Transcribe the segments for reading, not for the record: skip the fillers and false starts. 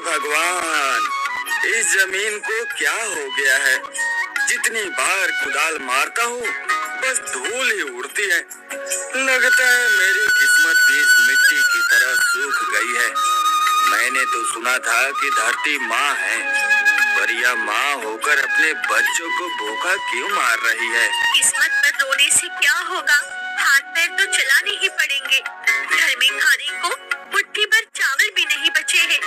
भगवान, इस जमीन को क्या हो गया है? जितनी बार कुदाल मारता हूँ बस धूल ही उड़ती है। लगता है मेरी किस्मत भी इस मिट्टी की तरह सूख गई है। मैंने तो सुना था कि धरती माँ है, पर यह माँ होकर अपने बच्चों को भूखा क्यों मार रही है? किस्मत पर रोने से क्या होगा? हाथ पैर तो चलाने ही पड़ेंगे। घर में खाने को मुट्ठी भर चावल भी नहीं बचे हैं।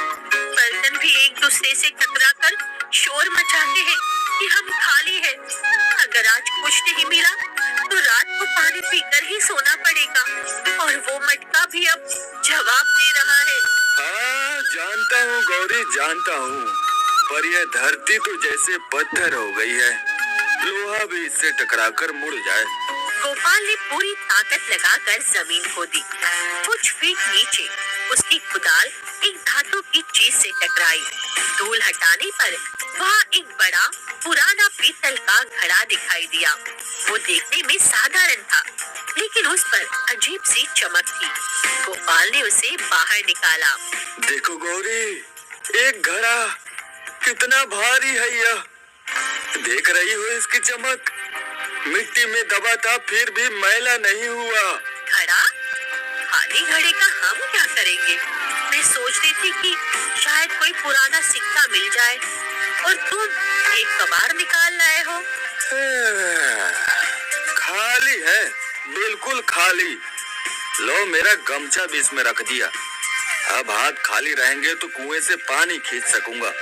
बर्तन भी एक दूसरे से टकराकर शोर मचाते हैं कि हम खाली है। अगर आज कुछ नहीं मिला तो रात को पानी पीकर ही सोना पड़ेगा, और वो मटका भी अब जवाब दे रहा है। हाँ, जानता हूँ गौरी, जानता हूँ, पर यह धरती तो जैसे पत्थर हो गई है। लोहा भी इससे टकराकर मुड़ जाए। गोपाल ने पूरी ताकत लगाकर जमीन खोदी। कुछ फीट नीचे उसकी कुदाल एक धातु की चीज से टकराई। धूल हटाने पर वहाँ एक बड़ा पुराना पीतल का घड़ा दिखाई दिया। वो देखने में साधारण था, लेकिन उस पर अजीब सी चमक थी। गोपाल ने उसे बाहर निकाला। देखो गौरी, एक घड़ा, कितना भारी है यह। देख रही हो इसकी चमक? मिट्टी में दबा था फिर भी मैला नहीं हुआ। घड़ा? खाली घड़े का हम क्या करेंगे? मैं सोच रही थी कि शायद कोई पुराना सिक्का मिल जाए, और तुम एक कबाड़ निकाल लाए हो। खाली है, बिल्कुल खाली। लो, मेरा गमछा भी इसमें रख दिया। अब हाथ खाली रहेंगे तो कुएं से पानी खींच सकूंगा।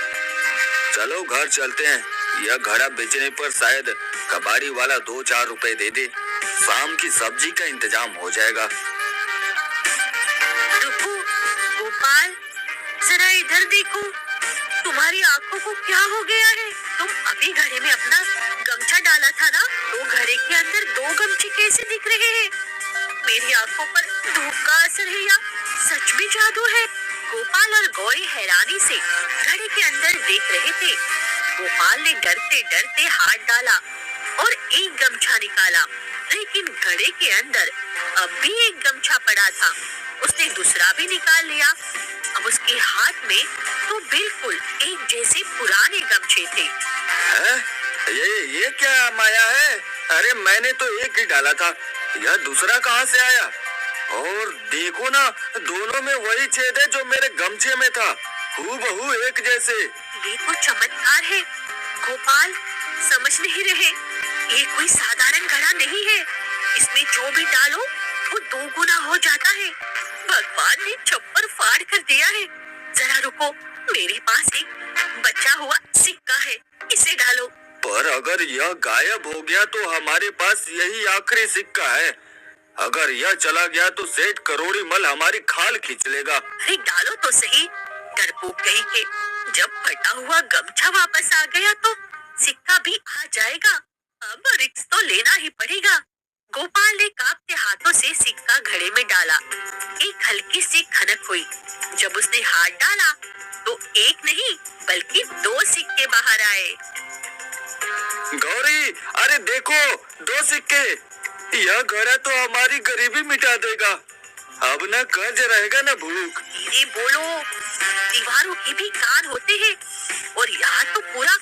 चलो घर चलते हैं। यह घड़ा बेचने पर शायद कबाड़ी वाला 2-4 रुपए दे दे। शाम की सब्जी का इंतजाम हो जाएगा। रुको गोपाल, जरा इधर देखो। तुम्हारी आंखों को क्या हो गया है? तुम अभी घड़े में अपना गमछा डाला था ना, तो घड़े के अंदर 2 गमछे कैसे दिख रहे हैं? मेरी आंखों पर धूप का असर है या सच में जादू है? गोपाल और गौरी हैरानी से घड़े के अंदर देख रहे थे। गोपाल ने डरते डरते हाथ डाला और एक गमछा निकाला, लेकिन घड़े के अंदर अब भी एक गमछा पड़ा था। उसने दूसरा भी निकाल लिया। अब उसके हाथ में तो बिल्कुल एक जैसे पुराने गमछे थे। ये क्या माया है? अरे मैंने तो एक ही डाला था, यह दूसरा कहाँ से आया? और देखो ना, दोनों में वही छेद है जो मेरे गमछे में था, हूबहू एक जैसे। ये तो चमत्कार है गोपाल, समझ नहीं रहे? ये कोई साधारण घड़ा नहीं है। इसमें जो भी डालो वो 2 गुना हो जाता है। भगवान ने छप्पर फाड़ कर दिया है। जरा रुको, मेरे पास एक बचा हुआ सिक्का है, इसे डालो। पर अगर यह गायब हो गया तो हमारे पास यही आखिरी सिक्का है। अगर यह चला गया तो सेठ करोड़ी मल हमारी खाल खींच लेगा। अरे डालो तो सही, डरपोक कहीं के। जब फटा हुआ गमछा वापस आ गया तो सिक्का भी आ जाएगा। अब रिस्क तो लेना ही पड़ेगा। गोपाल ने कांपते हाथों से सिक्का घड़े में डाला। एक हल्की सी खनक हुई। जब उसने हाथ डाला तो एक नहीं बल्कि 2 सिक्के बाहर आए। गौरी, अरे देखो, 2 सिक्के। यह घड़ा तो हमारी गरीबी मिटा देगा। अब न कर्ज रहेगा न भूख। धीरे बोलो, दीवारों के भी कान होते हैं, और यहाँ तो पूरा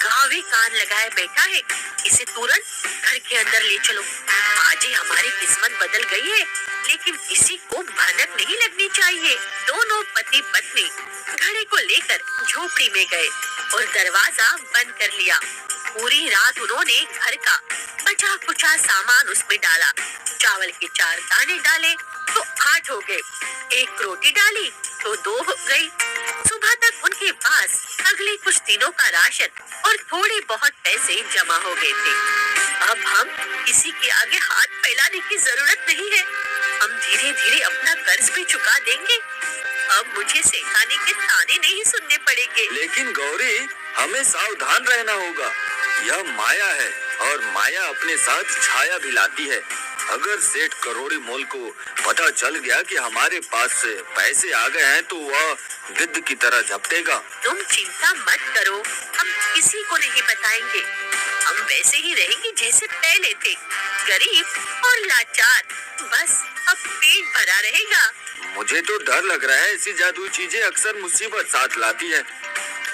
गाँव ही कान लगाए बैठा है। इसे तुरंत घर के अंदर ले चलो। आज ही हमारी किस्मत बदल गई है, लेकिन किसी को भनक नहीं लगनी चाहिए। दोनों पति पत्नी घड़े को लेकर झोपड़ी में गए और दरवाजा बंद कर लिया। पूरी रात उन्होंने घर का बचा कुचा सामान उसमें डाला। चावल के 4 दाने डाले तो 8 हो गए, 1 रोटी डाली तो 2 हो गई। सुबह तक उनके पास अगले कुछ दिनों का राशन और थोड़े बहुत पैसे जमा हो गए थे। अब हम किसी के आगे हाथ फैलाने की जरूरत नहीं है। हम धीरे धीरे अपना कर्ज भी चुका देंगे। अब मुझे सिखाने के ताने नहीं सुनने पड़ेंगे। लेकिन गौरी, हमें सावधान रहना होगा। यह माया है और माया अपने साथ छाया भी लाती है। अगर सेठ करोड़ी मोल को पता चल गया कि हमारे पास पैसे आ गए हैं तो वह गिद्ध की तरह झपटेगा। तुम चिंता मत करो, हम किसी को नहीं बताएंगे। हम वैसे ही रहेंगे जैसे पहले थे, गरीब और लाचार। बस अब पेट भरा रहेगा। मुझे तो डर लग रहा है, ऐसी जादुई चीजें अक्सर मुसीबत साथ लाती है।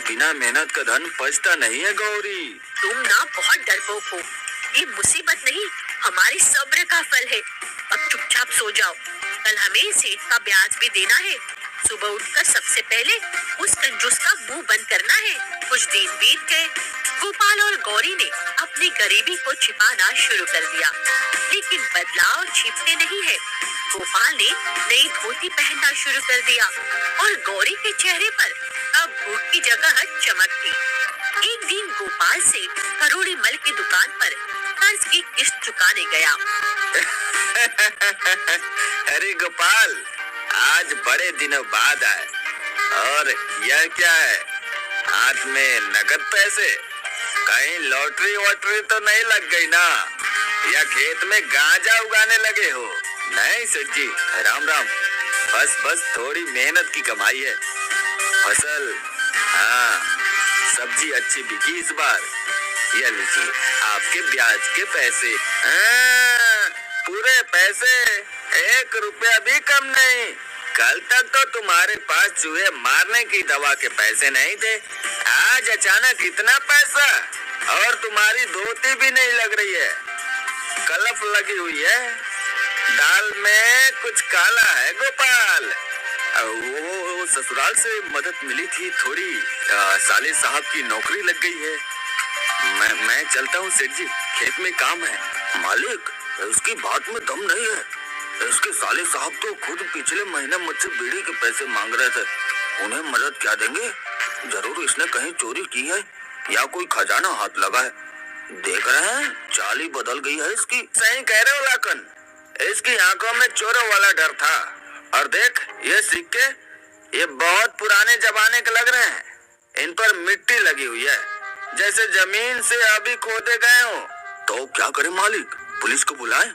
बिना मेहनत का धन पचता नहीं है गौरी। तुम ना बहुत डरपोक हो। ये मुसीबत नहीं, हमारे सब्र का फल है। अब चुपचाप सो जाओ, कल हमें सेठ का ब्याज भी देना है। सुबह उठकर सबसे पहले उस कंजूस का मुंह बंद करना है। कुछ दिन बीत गए। गोपाल और गौरी ने अपनी गरीबी को छिपाना शुरू कर दिया, लेकिन बदलाव छिपते नहीं है। गोपाल ने नई धोती पहनना शुरू कर दिया और गौरी के चेहरे पर अब भूख की जगह चमक थी। एक दिन गोपाल से करोड़ी मल की दुकान पर कर्ज की किस्त चुकाने गया। अरे गोपाल, आज बड़े दिनों बाद आए, और यह क्या है? हाथ में नगद पैसे? कहीं लॉटरी वॉटरी तो नहीं लग गई ना, या खेत में गांजा उगाने लगे हो? नहीं सेठ जी, राम राम। बस थोड़ी मेहनत की कमाई है। फसल, हाँ, सब्जी अच्छी बिकी इस बार। ये लीजिए आपके ब्याज के पैसे। हाँ, पूरे पैसे, 1 रुपया भी कम नहीं। कल तक तो तुम्हारे पास चूहे मारने की दवा के पैसे नहीं थे, आज अचानक इतना पैसा, और तुम्हारी धोती भी नहीं लग रही है, कलफ लगी हुई है। दाल में कुछ काला है गोपाल। वो ससुराल से मदद मिली थी थोड़ी, साले साहब की नौकरी लग गई है। मैं चलता हूँ सेठ जी, खेत में काम है। मालिक, उसकी बात में दम नहीं है। इसके साले साहब तो खुद पिछले महीने मुझसे बीड़ी के पैसे मांग रहे थे, उन्हें मदद क्या देंगे? जरूर इसने कहीं चोरी की है या कोई खजाना हाथ लगा है। देख रहे हैं, चाल ही बदल गई है इसकी। सही कह रहे हो लाकन, इसकी आंखों में चोरों वाला डर था। और देख ये सिक्के, ये बहुत पुराने जमाने के लग रहे हैं। इन पर मिट्टी लगी हुई है, जैसे जमीन से अभी खोदे गए हो। तो क्या करे मालिक, पुलिस को बुलाए?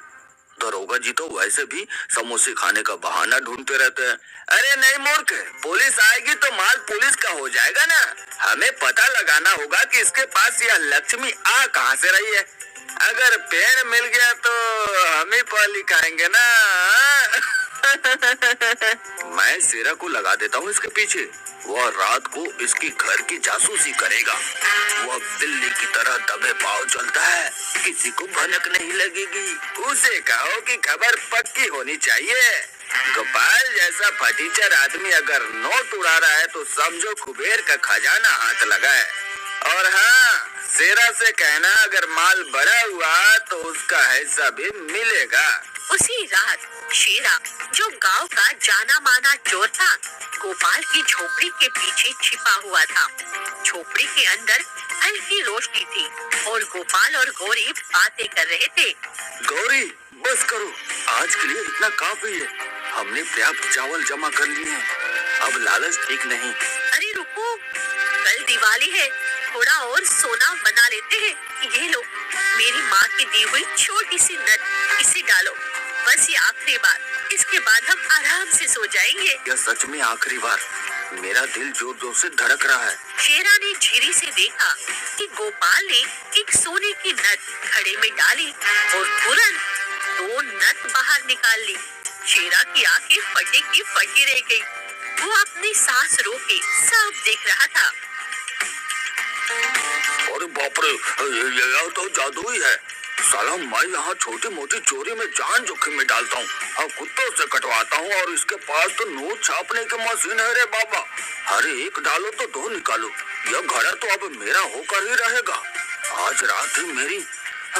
दरोगा जी तो वैसे भी समोसे खाने का बहाना ढूंढते रहते हैं। अरे नहीं मूर्ख, पुलिस आएगी तो माल पुलिस का हो जाएगा ना। हमें पता लगाना होगा कि इसके पास यह लक्ष्मी आ कहां से रही है। अगर पेड़ मिल गया तो हम ही पहली खाएंगे ना। मैं शेरा को लगा देता हूँ इसके पीछे, वह रात को इसकी घर की जासूसी करेगा। वह बिल्ली की तरह दबे पाँव चलता है, किसी को भनक नहीं लगेगी। उसे कहो कि खबर पक्की होनी चाहिए। गोपाल जैसा फटीचर आदमी अगर नोट उड़ा रहा है तो समझो कुबेर का खजाना हाथ लगा है। और हाँ, शेरा से कहना अगर माल बड़ा हुआ तो उसका हिस्सा भी मिलेगा। उसी रात शेरा, जो गांव का जाना माना चोर था, गोपाल की झोपड़ी के पीछे छिपा हुआ था। झोपड़ी के अंदर हल्की रोशनी थी और गोपाल और गौरी बातें कर रहे थे। गौरी, बस करो, आज के लिए इतना काफी है। हमने पर्याप्त चावल जमा कर लिए हैं, अब लालच ठीक नहीं। अरे रुको, कल दिवाली है, थोड़ा और सोना बना लेते हैं। ये लो, मेरी माँ की दी हुई छोटी सी नट, इसे डालो। बस ये आखिरी बार, इसके बाद हम आराम से सो जाएंगे। यह सच में आखिरी बार। मेरा दिल जोर जोर से धड़क रहा है। शेरा ने झिरी से देखा कि गोपाल ने एक सोने की नट घड़े में डाली और तुरंत 2 नट बाहर निकाल ली। शेरा की आंखें फटे की फटी रह गई। वो अपनी सांस रोके सब देख रहा था। अरे बाप रे, यह तो जादू ही है। साला मैं यहाँ छोटी मोटी चोरी में जान जोखिम में डालता हूँ और कुत्तों से कटवाता हूँ, और इसके पास तो नोट छापने की मशीन है रे बाबा। अरे एक डालो तो 2 निकालो। यह घड़ा तो अब मेरा होकर ही रहेगा। आज रात ही मेरी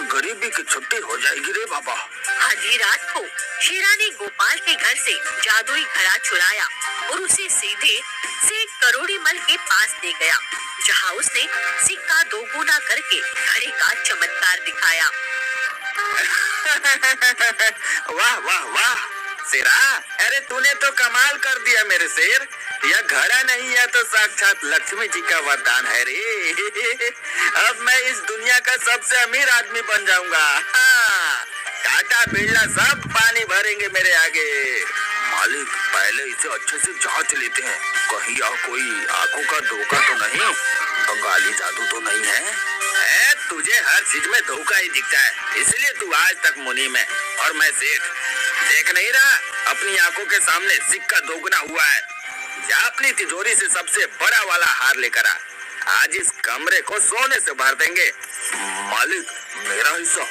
गरीबी की छुट्टी हो जाएगी रे बाबा। आधी रात को शेरा ने गोपाल के घर से जादुई घड़ा चुराया और उसे सीधे सेठ करोड़ी मल के पास ले गया, जहाँ उसने सिक्का 2 गुना करके घड़े का चमत्कार दिखाया। वाह वाह वाह शेरा, अरे तूने तो कमाल कर दिया मेरे शेर। यह घड़ा नहीं, यह तो साक्षात लक्ष्मी जी का वरदान है रे। अब मैं इस दुनिया का सबसे अमीर आदमी बन जाऊंगा। हाँ, टाटा बिरला सब पानी भरेंगे मेरे आगे। मालिक, पहले इसे अच्छे से जांच लेते हैं, कहीं कोई आंखों का धोखा तो नहीं, बंगाली जादू तो नहीं है? तुझे हर चीज में धोखा ही दिखता है, इसलिए तू आज तक मुनीम है और मैं सेठ। देख नहीं रहा, अपनी आंखों के सामने सिक्का दोगुना हुआ है। जा अपनी तिजोरी से सबसे बड़ा वाला हार लेकर आ। आज इस कमरे को सोने से भर देंगे। मालिक, मेरा हिस्सा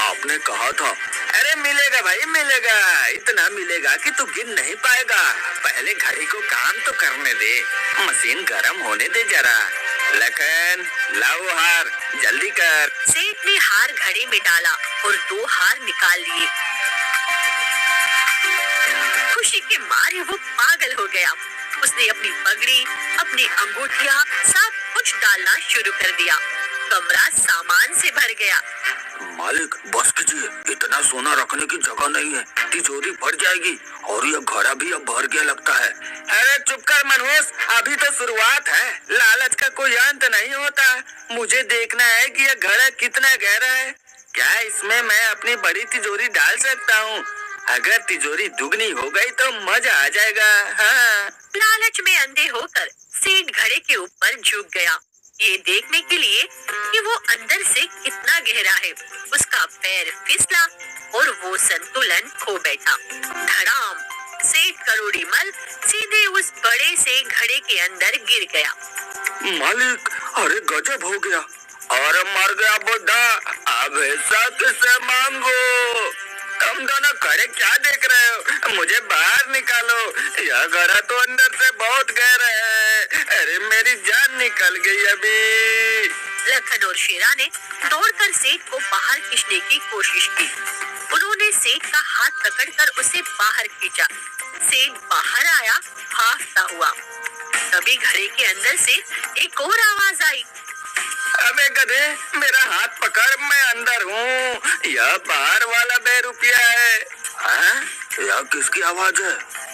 आपने कहा था। अरे मिलेगा भाई मिलेगा, इतना मिलेगा कि तू गिन नहीं पाएगा। पहले घड़ी को काम तो करने दे, मशीन गर्म होने दे जरा। लखन, लाओ हार, जल्दी कर। सेठ ने हार घड़े में डाला और 2 हार निकाल लिए। खुशी के मारे वो पागल हो गया। उसने अपनी पगड़ी, अपनी अंगूठियां सब कुछ डालना शुरू कर दिया। कमरा सामान से भर गया। मालिक, बस कीजिए, इतना सोना रखने की जगह नहीं है, तिजोरी भर जाएगी और यह घड़ा भी अब भर गया लगता है। अरे चुप कर मनहूस, अभी तो शुरुआत है। लालच का कोई अंत नहीं होता। मुझे देखना है कि यह घड़ा कितना गहरा है। क्या इसमें मैं अपनी बड़ी तिजोरी डाल सकता हूँ? अगर तिजोरी दुगनी हो गई तो मजा आ जाएगा। हाँ। लालच में अंधे होकर सेठ घड़े के ऊपर झुक गया, ये देखने के लिए कि वो अंदर से कितना गहरा है। उसका पैर फिसला और वो संतुलन खो बैठा। धड़ाम! सेठ करोड़ीमल सीधे उस बड़े से घड़े के अंदर गिर गया। मालिक, अरे गजब हो गया। और मर गया बुड्ढा, अब हिस्सा किससे मांगो? तुम दोनों खड़े क्या देख रहे हो? मुझे बाहर निकालो। यह घड़ा तो अंदर से बहुत गहरा है। अरे मेरी जान निकल गई अभी। लखन और शेरा ने दौड़कर सेठ को बाहर खींचने की कोशिश की। उन्होंने सेठ का हाथ पकड़कर उसे बाहर खींचा। सेठ बाहर आया हाफता हुआ। तभी घड़े के अंदर से एक और आवाज आई। अबे गधे, मेरा हाथ पकड़, मैं अंदर हूँ। यह बाहर वाला 2 रुपया है। यह किसकी आवाज है?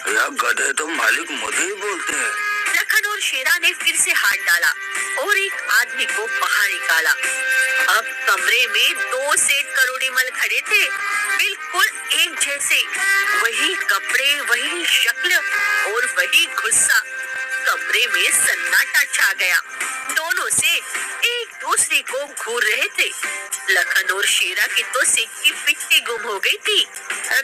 यह गधे तो मालिक मुझे ही बोलते हैं। लखन और शेरा ने फिर से हाथ डाला और एक आदमी को बाहर निकाला। अब कमरे में 2 सेठ करोड़ीमल खड़े थे, बिल्कुल एक जैसे। वही कपड़े, वही शक्ल और वही गुस्सा। कमरे में सन्नाटा छा गया। दोनों सेठ एक दूसरे को घूर रहे थे। लखन और शेरा की तो सिर की पिट्टी गुम हो गई थी।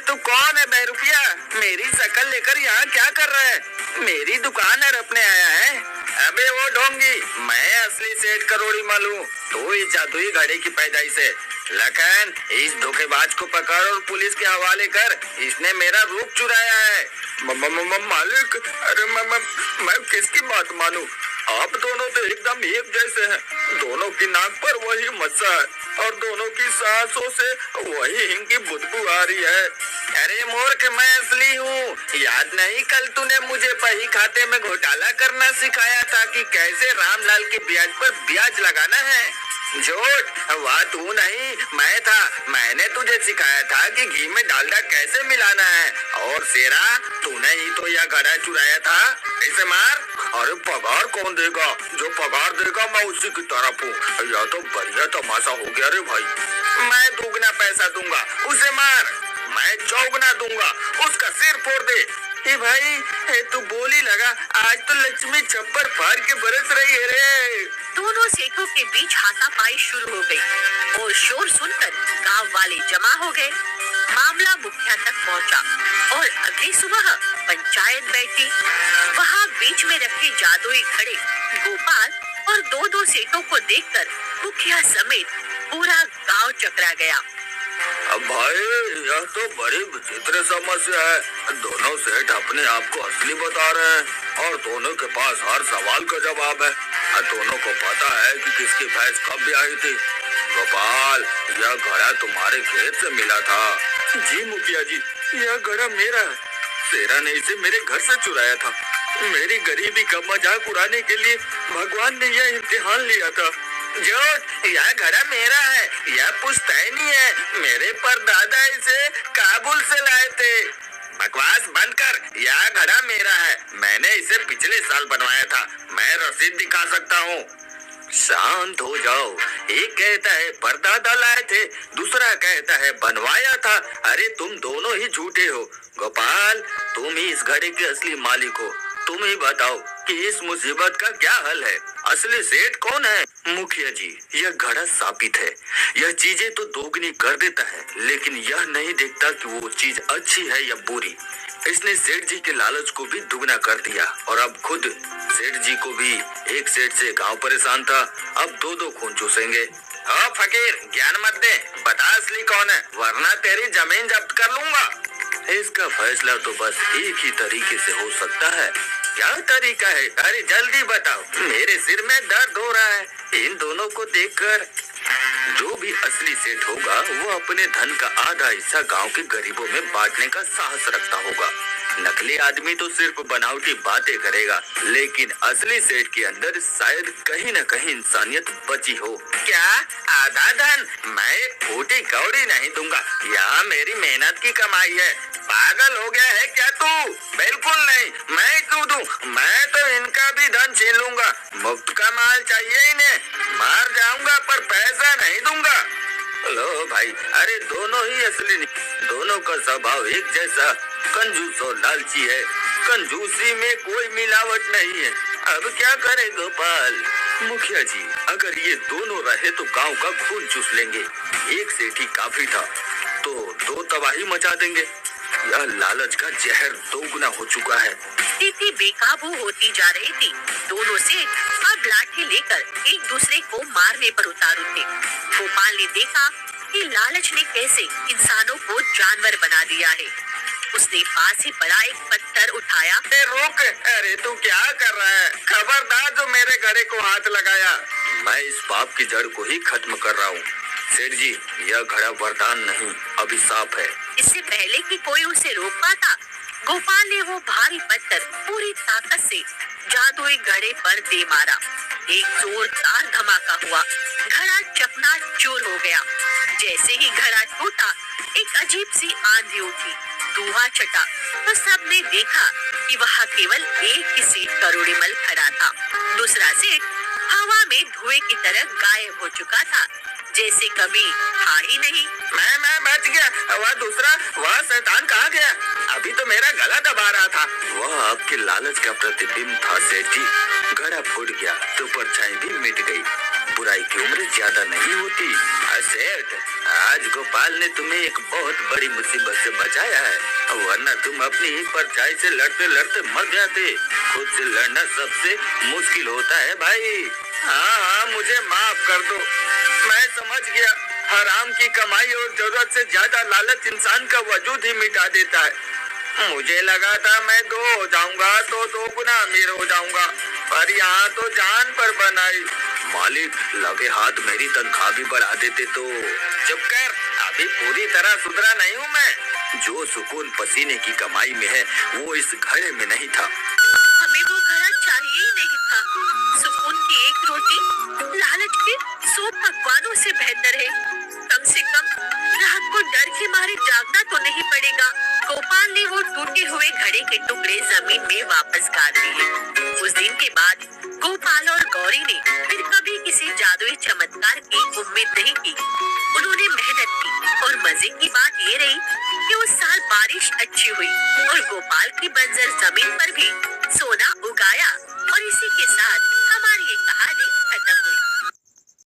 तू कौन है 2 रुपया? मेरी शकल लेकर यहाँ क्या कर रहा है? मेरी दुकान हड़पने आया है? अबे वो ढोंगी, मैं असली सेठ करोड़ीमल हूँ। तू इस जादुई घड़े की पैदाइश है। लखन, इस धोखेबाज को पकड़ और पुलिस के हवाले कर। इसने मेरा रूप चुराया है। मालिक, अरे मैं किसकी बात मानूं? आप दोनों तो एकदम एक जैसे हैं। दोनों की नाक पर वही मस्सा है और दोनों की सांसों से वही हिंग की बदबू आ रही है। अरे मूर्ख, मैं असली हूँ। याद नहीं कल तूने मुझे बही खाते में घोटाला करना सिखाया था कि कैसे रामलाल के ब्याज पर ब्याज लगाना है? झूठ, वह तू नहीं मैं था। मैंने तुझे सिखाया था कि घी में डालडा कैसे मिलाना है। और शेरा, तूने ही तो यह घड़ा चुराया था। इसे मार। अरे पगार कौन देगा? जो पगार देगा मैं उसी की तरफ हूँ। यह तो बढ़िया तमाशा हो गया रे भाई। मैं दुगना पैसा दूंगा, उसे मार। मैं चौगुना दूंगा, उसका सिर फोड़ दे। ए भाई, तू बोली लगा, आज तो लक्ष्मी छप्पर फाड़ के बरस रही है रे। दोनों सेठों के बीच हाथापाई शुरू हो गई और शोर सुनकर गांव वाले जमा हो गए। मामला मुखिया तक पहुंचा और अगली सुबह पंचायत बैठी। वहां बीच में रखे जादुई घड़े गोपाल और 2-2 सेठों को देखकर मुखिया समेत पूरा गांव चकरा गया। अब भाई, यह तो बड़ी विचित्र समस्या है। दोनों सेठ अपने आप को असली बता रहे हैं और दोनों के पास हर सवाल का जवाब है। दोनों को पता है कि किसकी भैंस कब ब्याही थी। गोपाल, यह घड़ा तुम्हारे खेत से मिला था। जी मुखिया जी, यह घड़ा मेरा है। शेरा ने इसे मेरे घर से चुराया था। मेरी गरीबी का मजाक उड़ाने के लिए भगवान ने यह इम्तिहान लिया था। झूठ, यह घड़ा मेरा है। यह पुश्तैनी है। मेरे परदादा इसे काबुल से लाए थे। बकवास बंद कर। यह घड़ा मेरा है। मैंने इसे पिछले साल बनवाया था। मैं रसीद दिखा सकता हूँ। शांत हो जाओ। एक कहता है परदादा लाए थे, दूसरा कहता है बनवाया था। अरे तुम दोनों ही झूठे हो। गोपाल, तुम ही इस घड़े के असली मालिक हो। तुम ही बताओ कि इस मुसीबत का क्या हल है? असली सेठ कौन है? मुखिया जी, यह घड़ा साबित है। यह चीजें तो दोगुनी कर देता है, लेकिन यह नहीं देखता कि वो चीज अच्छी है या बुरी। इसने सेठ जी के लालच को भी दुगना कर दिया और अब खुद सेठ जी को भी एक सेठ से गांव परेशान था, अब दो दो खून चूसेंगे। ओ फकीर, ज्ञान मत दे, बता असली कौन है, वरना तेरी जमीन जब्त कर लूंगा। इसका फैसला तो बस एक ही तरीके से हो सकता है। क्या तरीका है? अरे जल्दी बताओ, मेरे सिर में दर्द हो रहा है इन दोनों को देखकर। जो भी असली सेठ होगा वो अपने धन का आधा हिस्सा गांव के गरीबों में बांटने का साहस रखता होगा। नकली आदमी तो सिर्फ बनावटी बातें करेगा, लेकिन असली सेठ के अंदर शायद कहीं न कहीं इंसानियत बची हो। क्या आधा धन? मैं एक फूटी कौड़ी नहीं दूंगा, यह मेरी मेहनत की कमाई है। पागल हो गया है क्या तू? बिल्कुल नहीं, मैं क्यों दूं? मैं तो इनका भी धन छीन लूंगा। मुफ्त का माल चाहिए इन्हें, मार जाऊंगा पर पैसा नहीं दूंगा। लो भाई, अरे दोनों ही असली नहीं, दोनों का स्वभाव एक जैसा, कंजूस और लालची है। कंजूसी में कोई मिलावट नहीं है। अब क्या करे गोपाल? मुखिया जी, अगर ये दोनों रहे तो गांव का खून चूस लेंगे। एक सेठ ही काफी था तो दो तबाही मचा देंगे। यह लालच का जहर दोगुना हो चुका है। स्थिति बेकाबू होती जा रही थी। दोनों सेठ अब लाठी लेकर एक दूसरे को मारने पर उतारू थे। गोपाल ने देखा कि लालच ने कैसे इंसानों को जानवर बना दिया है। उसने पास ही पड़ा एक पत्थर उठाया। रुक, अरे तू क्या कर रहा है? खबरदार जो मेरे घड़े को हाथ लगाया। मैं इस पाप की जड़ को ही खत्म कर रहा हूँ। सेठ जी, यह घड़ा वरदान नहीं, अभिशाप है। इससे पहले कि कोई उसे रोक पाता, गोपाल ने वो भारी पत्थर पूरी ताकत से जादुई घड़े पर दे मारा। एक जोरदार धमाका हुआ, घड़ा चकनाचूर हो गया। जैसे ही घड़ा टूटा, एक अजीब सी आंधी उठी, धुआं छटा तो सबने देखा कि वहाँ केवल एक ही सेठ करोड़ीमल खड़ा था। दूसरा सेठ हवा में धुएं की तरह गायब हो चुका था, जैसे कभी था ही नहीं। मैं बच गया। वह शैतान कहाँ गया? अभी तो मेरा गला दबा रहा था। वह आपके लालच का प्रतिबिंब था सेठ जी। घड़ा फूट गया तो परछाई भी मिट गई। बुराई की उम्र ज्यादा नहीं होती। सेठ, आज गोपाल ने तुम्हें एक बहुत बड़ी मुसीबत से बचाया है, वरना तुम अपनी ही परछाई से लड़ते लड़ते मर जाते। खुद से लड़ना सबसे मुश्किल होता है भाई। हाँ, मुझे माफ कर दो। मैं समझ गया, हराम की कमाई और जरूरत से ज्यादा लालच इंसान का वजूद ही मिटा देता है। मुझे लगा था मैं दो हो जाऊंगा तो दो गुना अमीर हो जाऊंगा, पर यहाँ तो जान पर बनाई। मालिक, लगे हाथ मेरी तनख्वाह भी बढ़ा देते तो। चुप कर, अभी पूरी तरह सुधरा नहीं हूँ मैं। जो सुकून पसीने की कमाई में है वो इस घड़े में नहीं था। हमें वो घड़ा चाहिए ही नहीं था। सुकून की एक रोटी लालच के 100 पकवानों से बेहतर है। कम से कम रात को डर के मारे जागना तो नहीं पड़ेगा। गोपाल ने वो टूटे हुए घड़े के टुकड़े जमीन में वापस गाड़ दिए। उस दिन के बाद गोपाल और गौरी ने फिर कभी किसी जादुई चमत्कार की उम्मीद नहीं की। उन्होंने मेहनत की और मजे की बात ये रही कि उस साल बारिश अच्छी हुई और गोपाल की बंजर जमीन पर भी सोना